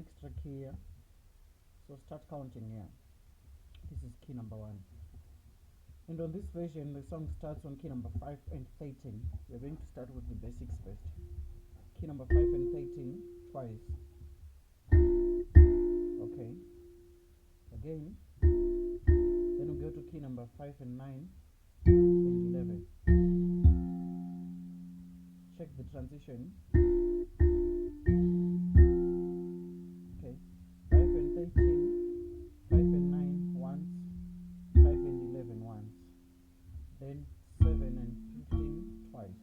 extra key here, so start counting here. This is key number 1. And on this version, the song starts on key number 5 and 13. We're going to start with the basics first. Key number 5 and 13 twice. Okay. Again. Then we go to key number 5 and 9 and 11. Check the transition. Okay. 5 and 13, 5 and 9 once, 5 and 11 once. Then 7 and 15 twice.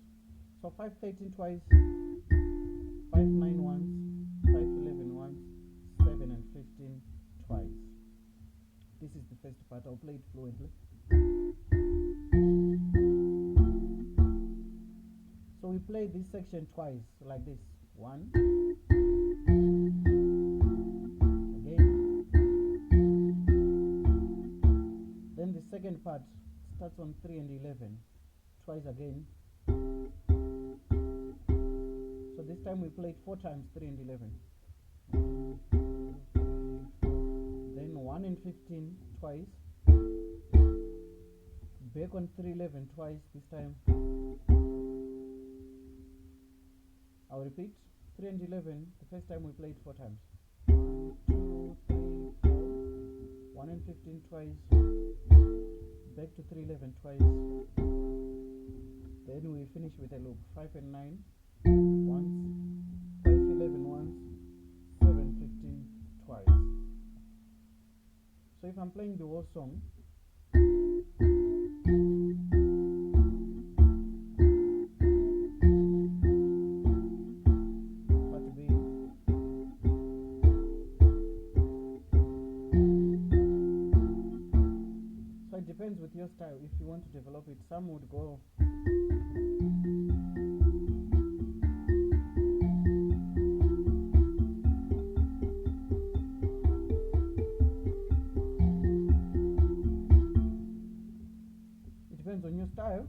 So 5, 13 twice, 5, 9 once, 5, 11 once, 7 and 15 twice. This is the first part. I'll play it fluently. So we play this section twice, like this. 1. Again. Then the second part starts on 3 and 11. Twice again. So this time we played 4 times 3 and 11. Then 1 and 15 twice. Back on 3, 11 twice this time. I'll repeat. 3 and 11, the first time we played 4 times. 1, 2, 3, 4. 1 and 15 twice. Back to 3, 11 twice. Then we finish with a loop. 5 and 9 once. 5, 11 once. 7, 15 twice. So if I'm playing the whole song, depends with your style. If you want to develop it, some would go it depends on your style.